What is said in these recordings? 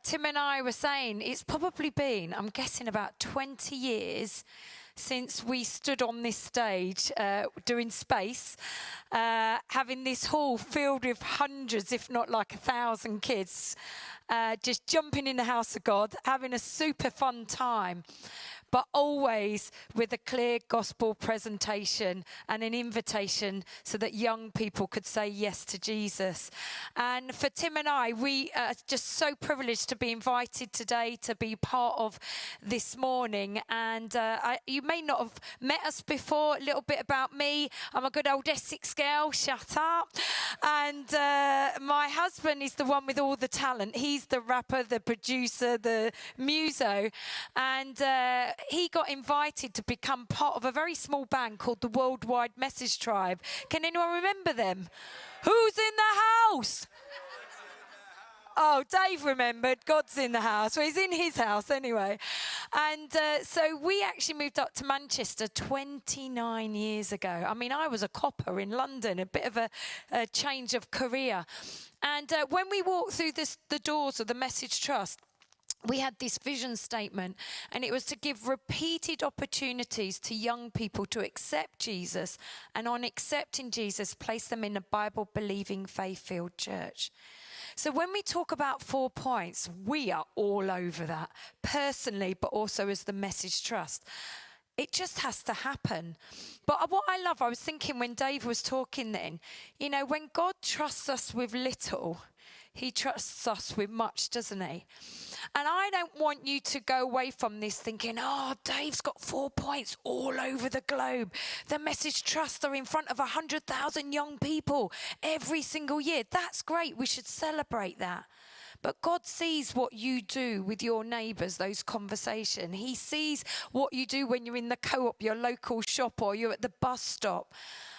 Tim and I were saying it's probably been, I'm guessing, about 20 years since we stood on this stage doing Space, having this hall filled with hundreds, if not like 1,000 kids, just jumping in the house of God, having a super fun time, but always with a clear gospel presentation and an invitation so that young people could say yes to Jesus. And for Tim and I, we are just so privileged to be invited today to be part of this morning. And you may not have met us before. A little bit about me. I'm a good old Essex girl, shut up. And my husband is the one with all the talent. He's the rapper, the producer, the muso. And he got invited to become part of a very small band called the Worldwide Message Tribe. Can anyone remember them? Who's in the house? Oh, Dave remembered. God's in the house. Well, he's in his house anyway. And so we actually moved up to Manchester 29 years ago. I mean, I was a copper in London, a bit of a change of career. And when we walked through the doors of the Message Trust, we had this vision statement, and it was to give repeated opportunities to young people to accept Jesus, and on accepting Jesus, place them in a Bible-believing, faith-filled church. So when we talk about 4 points, we are all over that, personally, but also as the Message Trust. It just has to happen. But what I love, I was thinking when Dave was talking then, you know, when God trusts us with little, he trusts us with much, doesn't he? And I don't want you to go away from this thinking, oh, Dave's got 4 points all over the globe. The Message Trust are in front of 100,000 young people every single year. That's great. We should celebrate that. But God sees what you do with your neighbours, those conversations. He sees what you do when you're in the co-op, your local shop, or you're at the bus stop.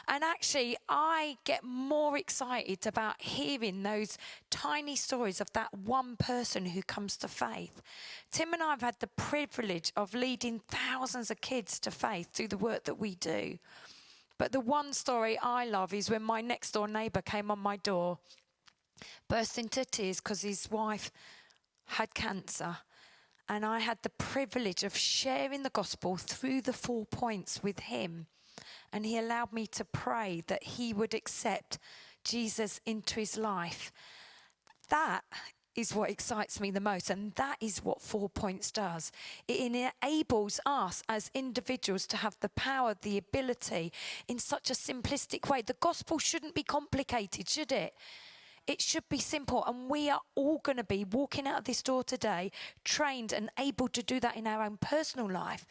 And actually, I get more excited about hearing those tiny stories of that one person who comes to faith. Tim and I have had the privilege of leading thousands of kids to faith through the work that we do. But the one story I love is when my next door neighbour came on my door, burst into tears because his wife had cancer. And I had the privilege of sharing the gospel through the 4 points with him. And he allowed me to pray that he would accept Jesus into his life. That is what excites me the most. And that is what 4 points does. It enables us as individuals to have the power, the ability in such a simplistic way. The gospel shouldn't be complicated, should it? It should be simple, and we are all going to be walking out of this door today trained and able to do that in our own personal life.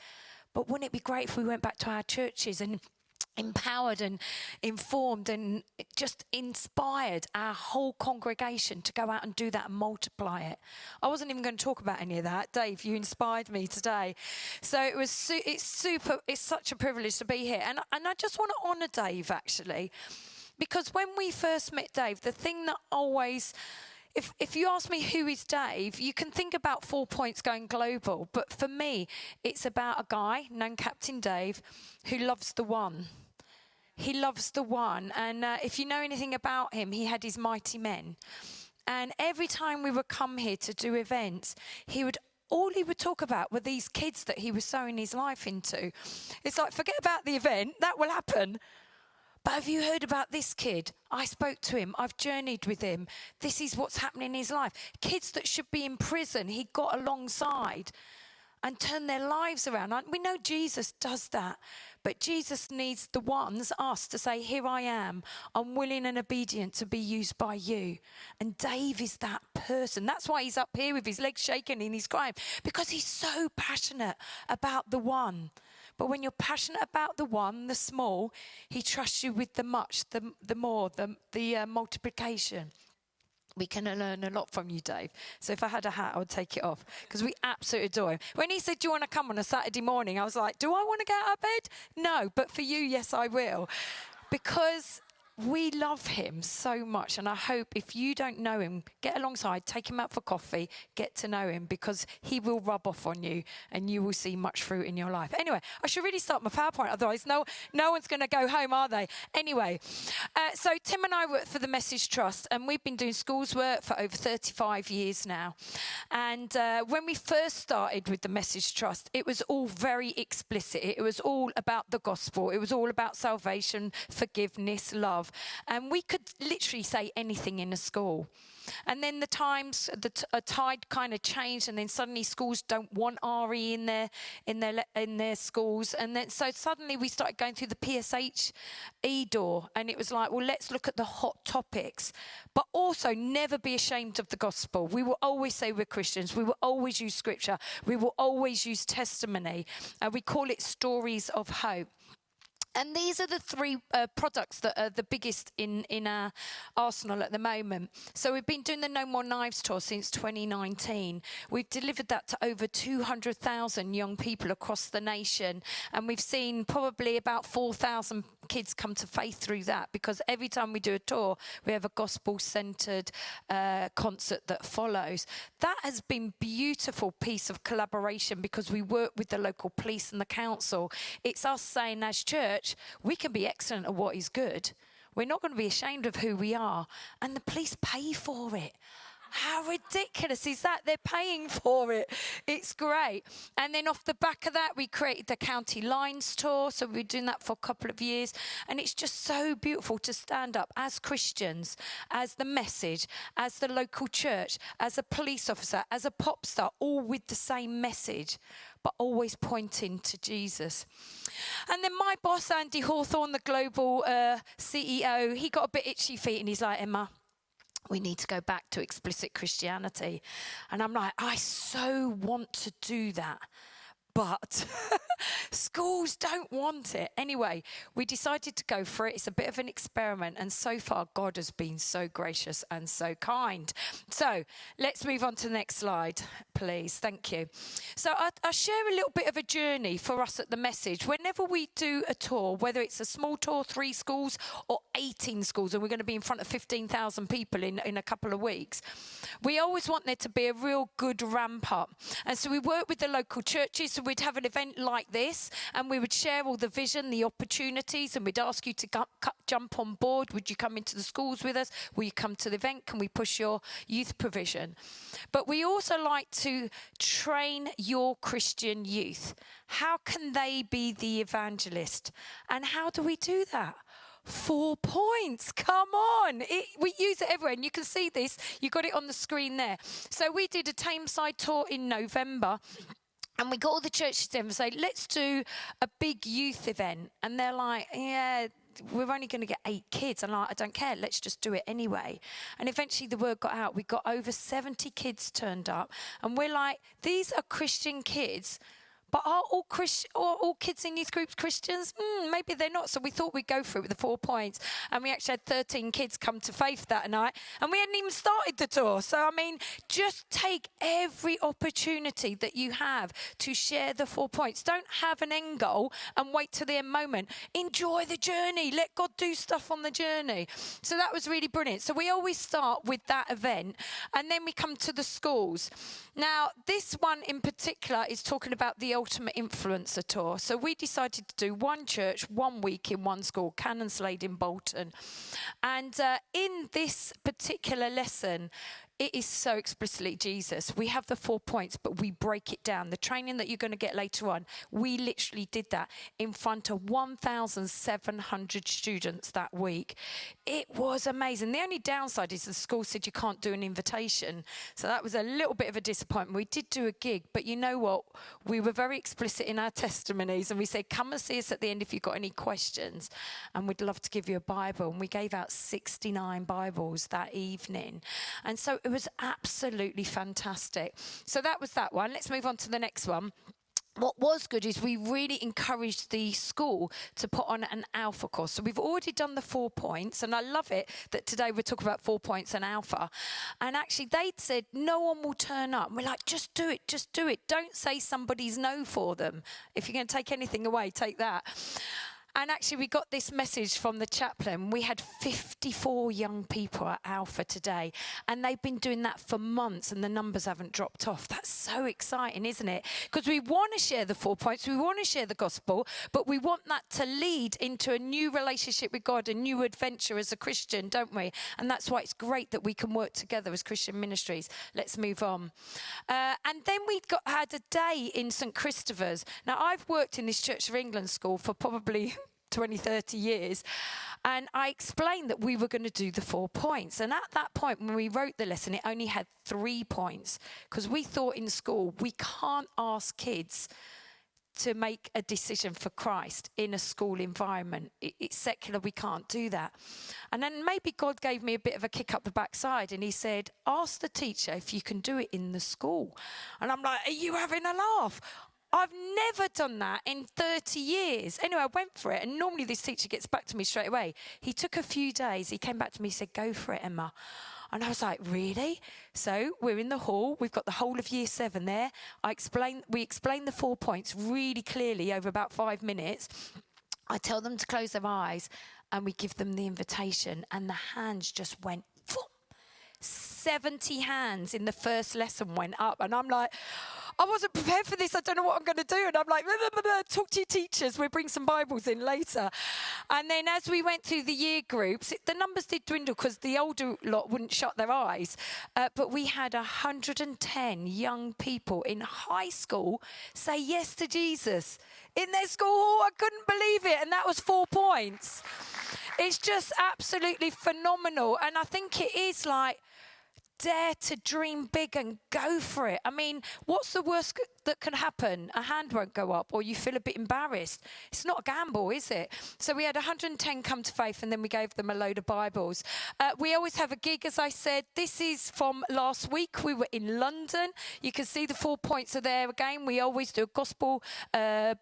But wouldn't it be great if we went back to our churches and empowered and informed and just inspired our whole congregation to go out and do that and multiply it? I wasn't even going to talk about any of that. Dave, you inspired me today. So it's such a privilege to be here. And I just want to honour Dave, actually. Because when we first met Dave, the thing that always, if you ask me who is Dave, you can think about 4 points going global. But for me, it's about a guy named Captain Dave who loves the one. He loves the one. And if you know anything about him, he had his mighty men. And every time we would come here to do events, all he would talk about were these kids that he was sowing his life into. It's like, forget about the event, that will happen. But have you heard about this kid? I spoke to him. I've journeyed with him. This is what's happening in his life. Kids that should be in prison, he got alongside and turned their lives around. We know Jesus does that. But Jesus needs the ones, us, to say, here I am. I'm willing and obedient to be used by you. And Dave is that person. That's why he's up here with his legs shaking and he's crying. Because he's so passionate about the one. But when you're passionate about the one, the small, he trusts you with the much, the more, the multiplication. We can learn a lot from you, Dave. So if I had a hat, I would take it off because we absolutely adore him. When he said, do you want to come on a Saturday morning? I was like, do I want to get out of bed? No, but for you, yes, I will. Because we love him so much, and I hope if you don't know him, get alongside, take him out for coffee, get to know him, because he will rub off on you and you will see much fruit in your life. Anyway, I should really start my PowerPoint, otherwise no one's going to go home, are they? Anyway, so Tim and I work for the Message Trust, and we've been doing schools work for over 35 years now. And when we first started with the Message Trust, it was all very explicit. It was all about the gospel. It was all about salvation, forgiveness, love. And we could literally say anything in a school. And then the times, a tide kind of changed, and then suddenly schools don't want RE in their schools. And then so suddenly we started going through the PSHE door, and it was like, well, let's look at the hot topics, but also never be ashamed of the gospel. We will always say we're Christians. We will always use scripture. We will always use testimony. We call it stories of hope. And these are the three products that are the biggest in our arsenal at the moment. So we've been doing the No More Knives tour since 2019. We've delivered that to over 200,000 young people across the nation. And we've seen probably about 4,000 kids come to faith through that, because every time we do a tour, we have a gospel-centered concert that follows. That has been a beautiful piece of collaboration, because we work with the local police and the council. It's us saying, as church, we can be excellent at what is good. We're not going to be ashamed of who we are. And the police pay for it. How ridiculous is that? They're paying for it. It's great. And then off the back of that, we created the County Lines tour. So we've been doing that for a couple of years. And it's just so beautiful to stand up as Christians, as the Message, as the local church, as a police officer, as a pop star, all with the same message, but always pointing to Jesus. And then my boss, Andy Hawthorne, the global CEO, he got a bit itchy feet, and he's like, Emma, we need to go back to explicit Christianity. And I'm like, I so want to do that, but schools don't want it. Anyway, we decided to go for it. It's a bit of an experiment, and so far God has been so gracious and so kind. So let's move on to the next slide, please. Thank you. So I share a little bit of a journey for us at the Message. Whenever we do a tour, whether it's a small tour, 3 schools or 18 schools, and we're going to be in front of 15,000 people in a couple of weeks, we always want there to be a real good ramp up. And so we work with the local churches. So we'd have an event like this, and we would share all the vision, the opportunities, and we'd ask you to jump on board. Would you come into the schools with us? Will you come to the event? Can we push your youth provision? But we also like to train your Christian youth. How can they be the evangelist? And how do we do that? 4 points. Come on. We use it everywhere. And you can see this. You got it on the screen there. So we did a Tameside tour in November. And we got all the churches together and say, let's do a big youth event. And they're like, yeah, we're only going to get 8 kids. And I'm like, I don't care. Let's just do it anyway. And eventually the word got out. We got over 70 kids turned up. And we're like, these are Christian kids. But are all kids in youth groups Christians? Maybe they're not. So we thought we'd go through it with the 4 points. And we actually had 13 kids come to faith that night. And we hadn't even started the tour. So, I mean, just take every opportunity that you have to share the 4 points. Don't have an end goal and wait till the end moment. Enjoy the journey. Let God do stuff on the journey. So that was really brilliant. So we always start with that event. And then we come to the schools. Now, this one in particular is talking about the Ultimate Influencer Tour. So we decided to do one church, 1 week in one school, Canonslade in Bolton. And in this particular lesson, it is so explicitly Jesus. We have the 4 points, but we break it down. The training that you're going to get later on, we literally did that in front of 1,700 students that week. It was amazing. The only downside is the school said you can't do an invitation. So that was a little bit of a disappointment. We did do a gig, but you know what? We were very explicit in our testimonies, and we said, come and see us at the end if you've got any questions, and we'd love to give you a Bible. And we gave out 69 Bibles that evening. And so it was absolutely fantastic. So that was that one. Let's move on to the next one. What was good is we really encouraged the school to put on an alpha course. So we've already done the 4 points, and I love it that today we're talking about 4 points and alpha. And actually they'd said no one will turn up. And we're like, just do it, just do it. Don't say somebody's no for them. If you're going to take anything away, take that. And actually, we got this message from the chaplain. We had 54 young people at Alpha today, and they've been doing that for months, and the numbers haven't dropped off. That's so exciting, isn't it? Because we want to share the 4 points, we want to share the gospel, but we want that to lead into a new relationship with God, a new adventure as a Christian, don't we? And that's why it's great that we can work together as Christian ministries. Let's move on. And then we had a day in St. Christopher's. Now, I've worked in this Church of England school for probably 20, 30 years. And I explained that we were going to do the 4 points. And at that point, when we wrote the lesson, it only had 3 points. Because we thought in school, we can't ask kids to make a decision for Christ in a school environment. It's secular, we can't do that. And then maybe God gave me a bit of a kick up the backside, and he said, ask the teacher if you can do it in the school. And I'm like, are you having a laugh? I've never done that in 30 years. Anyway, I went for it, and normally this teacher gets back to me straight away. He took a few days. He came back to me and said, go for it, Emma. And I was like, really? So we're in the hall. We've got the whole of year 7 there. We explained the 4 points really clearly over about 5 minutes. I tell them to close their eyes, and we give them the invitation, and the hands just went, 70 hands in the first lesson went up. And I'm like, I wasn't prepared for this. I don't know what I'm going to do. And I'm like, blah, blah, blah, talk to your teachers. We'll bring some Bibles in later. And then as we went through the year groups, the numbers did dwindle because the older lot wouldn't shut their eyes. But we had 110 young people in high school say yes to Jesus in their school hall. I couldn't believe it. And that was 4 points. It's just absolutely phenomenal. And I think it is like, dare to dream big and go for it. I mean, what's the worst that can happen? A hand won't go up, or you feel a bit embarrassed. It's not a gamble, is it? So we had 110 come to faith, and then we gave them a load of Bibles. We always have a gig, as I said. This is from last week. We were in London. You can see the 4 points are there again. We always do a gospel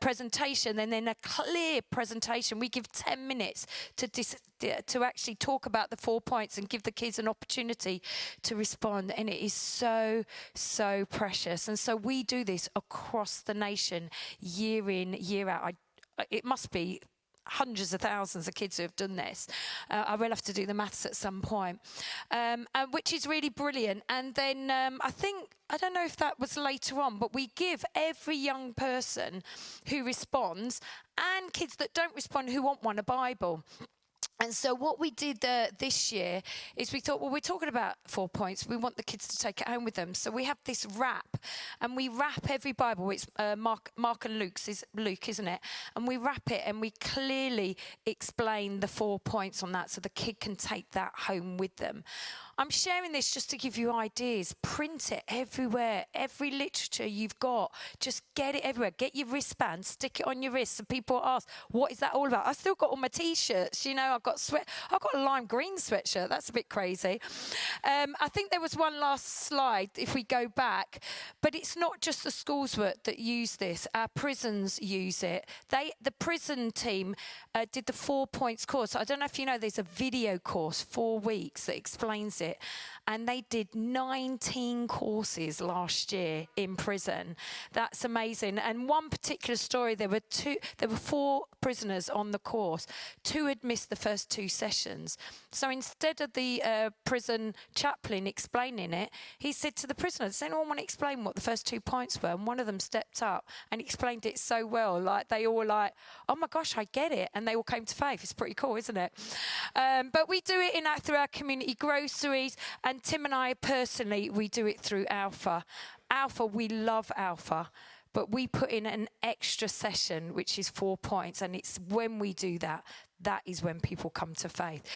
presentation and then a clear presentation. We give 10 minutes to actually talk about the 4 points and give the kids an opportunity to respond. And it is so, so precious. And so we do this across the nation, year in, year out. It must be hundreds of thousands of kids who have done this. I will have to do the maths at some point, which is really brilliant. And then I don't know if that was later on, but we give every young person who responds and kids that don't respond who want one a Bible. And so what we did this year is we thought, well, we're talking about 4 points. We want the kids to take it home with them. So we have this wrap, and we wrap every Bible. It's Mark and Luke, isn't it? And we wrap it, and we clearly explain the 4 points on that so the kid can take that home with them. I'm sharing this just to give you ideas. Print it everywhere. Every literature you've got, just get it everywhere. Get your wristband, stick it on your wrist. So people ask, what is that all about? I've still got all my T-shirts. You know, I've got a lime green sweatshirt. That's a bit crazy. I think there was one last slide, if we go back. But it's not just the schools that use this. Our prisons use it. The prison team did the 4 points course. I don't know if you know, there's a video course, 4 weeks, that explains it. And they did 19 courses last year in prison. That's amazing. And one particular story, there were 4 prisoners on the course. 2 had missed the first 2 sessions. So instead of the prison chaplain explaining it, he said to the prisoners, does anyone want to explain what the first 2 points were? And one of them stepped up and explained it so well. Like, they all like, oh my gosh, I get it. And they all came to faith. It's pretty cool, isn't it? But we do it through our community groceries. And Tim and I personally, we do it through Alpha. Alpha, we love Alpha. But we put in an extra session, which is 4 points. And it's when we do that, that is when people come to faith.